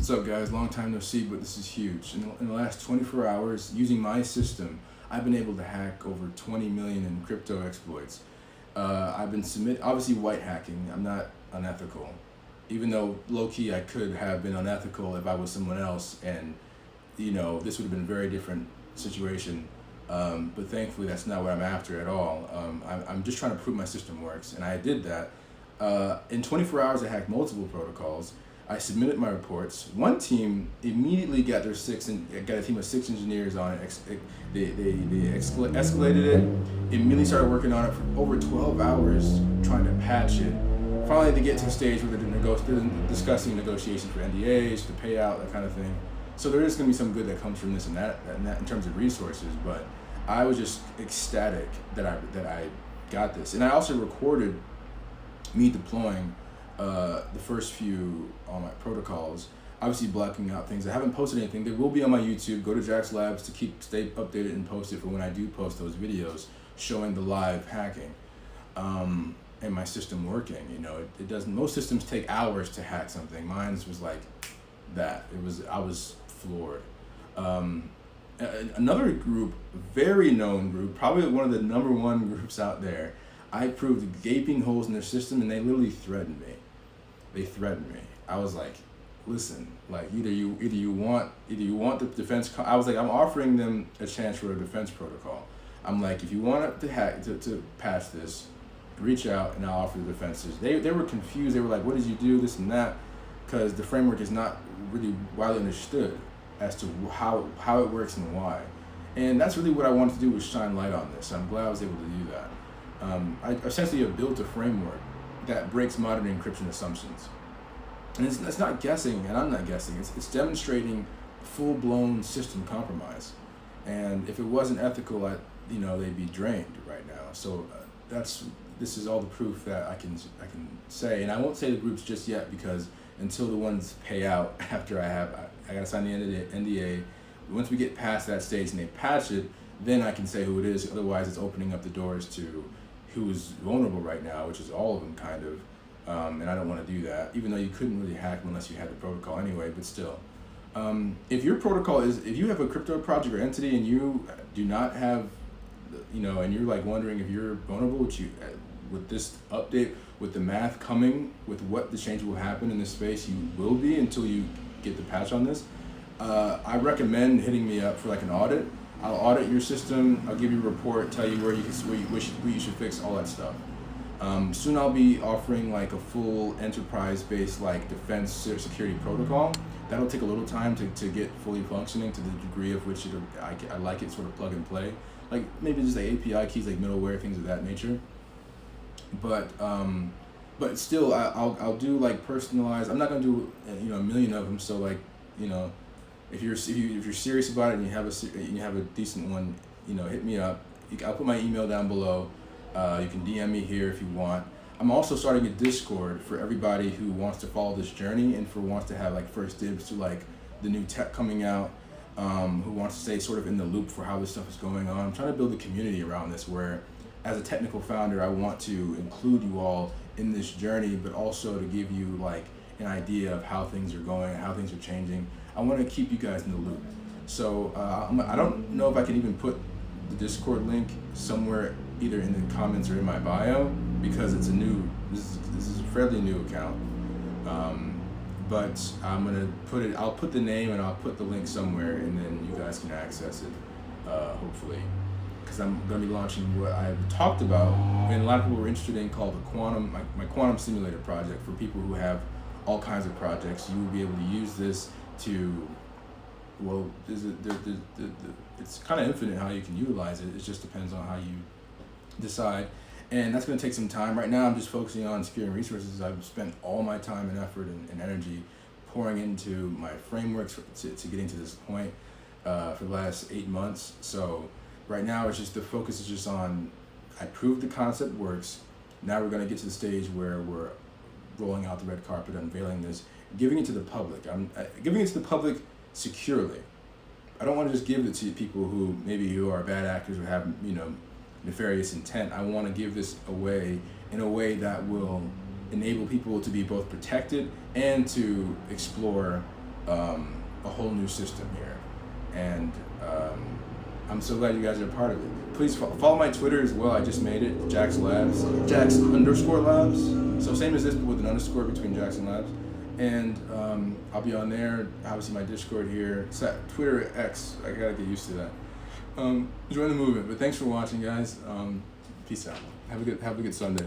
What's up, guys? Long time no see, but this is huge. In the last 24 hours, using my system, I've been able to hack over 20 million in crypto exploits. I've been obviously white hacking. I'm not unethical, even though low key I could have been unethical if I was someone else, and this would have been a very different situation. But thankfully, that's not what I'm after at all. I'm just trying to prove my system works, and I did that. In 24 hours, I hacked multiple protocols. I submitted my reports. One team immediately got got a team of 6 engineers on it. They escalated it. Immediately started working on it for over 12 hours, trying to patch it. Finally, they get to the stage where they're discussing negotiations for NDAs, the payout, that kind of thing. So there is going to be some good that comes from this and that in terms of resources. But I was just ecstatic that I got this, and I also recorded me deploying the first few on my protocols, obviously blocking out things. I haven't posted anything. They will be on my YouTube. Go to Jax Labs to stay updated and post it for when I do post those videos showing the live hacking and my system working. It doesn't. Most systems take hours to hack something. Mine's was like that. I was floored. Another group, very known group, probably one of the number one groups out there. I proved gaping holes in their system, and they literally threatened me. I was like, listen, like either you want the defense. I was like, I'm offering them a chance for a defense protocol. I'm like, if you want to hack to patch this, reach out and I'll offer the defenses. They were confused. They were like, what did you do, this and that, because the framework is not really widely understood as to how it works and why. And that's really what I wanted to do, was shine light on this. I'm glad I was able to do that. I essentially have built a framework that breaks modern encryption assumptions. And it's not guessing, and I'm not guessing, it's demonstrating full-blown system compromise. And if it wasn't ethical, they'd be drained right now. So this is all the proof that I can say. And I won't say the groups just yet, because until the ones pay out after I gotta sign the NDA. Once we get past that stage and they patch it, then I can say who it is. Otherwise, it's opening up the doors to who is vulnerable right now, which is all of them kind of, and I don't want to do that, even though you couldn't really hack them unless you had the protocol anyway, but still. If your protocol if you have a crypto project or entity and you do not have, and you're like wondering if you're vulnerable, with this update, with the math coming, with what the change will happen in this space, you will be until you get the patch on this. I recommend hitting me up for like an audit. I'll audit your system. I'll give you a report, tell you where you should fix, all that stuff. Soon I'll be offering like a full enterprise-based like defense security protocol. That'll take a little time to get fully functioning to the degree of which I like it sort of plug and play. Like maybe just like API keys, like middleware, things of that nature. But still, I'll do like personalized. I'm not gonna do a million of them. So like if you're serious about it and you have a decent one, hit me up. I'll put my email down below. You can DM me here if you want. I'm also starting a Discord for everybody who wants to follow this journey and wants to have like first dibs to like the new tech coming out, who wants to stay sort of in the loop for how this stuff is going on. I'm trying to build a community around this where, as a technical founder, I want to include you all in this journey, but also to give you like an idea of how things are going, how things are changing. I want to keep you guys in the loop. So I don't know if I can even put the Discord link somewhere either in the comments or in my bio, because this is a fairly new account. But I'm gonna I'll put the name and I'll put the link somewhere, and then you guys can access it, hopefully. Because I'm gonna be launching what I've talked about, and a lot of people were interested in, called my quantum simulator project. For people who have all kinds of projects, you will be able to use this to, well, it's kind of infinite how you can utilize it. It just depends on how you decide, and that's going to take some time. Right now I'm just focusing on securing resources. I've spent all my time and effort and energy pouring into my frameworks to getting to this point for the last 8 months. So right now it's just, the focus is just on, I proved the concept works. Now we're going to get to the stage where we're rolling out the red carpet, unveiling this, giving it to the public. I'm giving it to the public securely. I don't want to just give it to people who are bad actors or have nefarious intent. I want to give this away in a way that will enable people to be both protected and to explore a whole new system here, and I'm so glad you guys are a part of it. Please follow my Twitter as well. I just made it, Jax Labs, Jax_Labs. So same as this, but with an underscore between Jax and Labs. And I'll be on there. Obviously, my Discord here. Twitter X. I gotta get used to that. Join the movement. But thanks for watching, guys. Peace out. Have a good Sunday.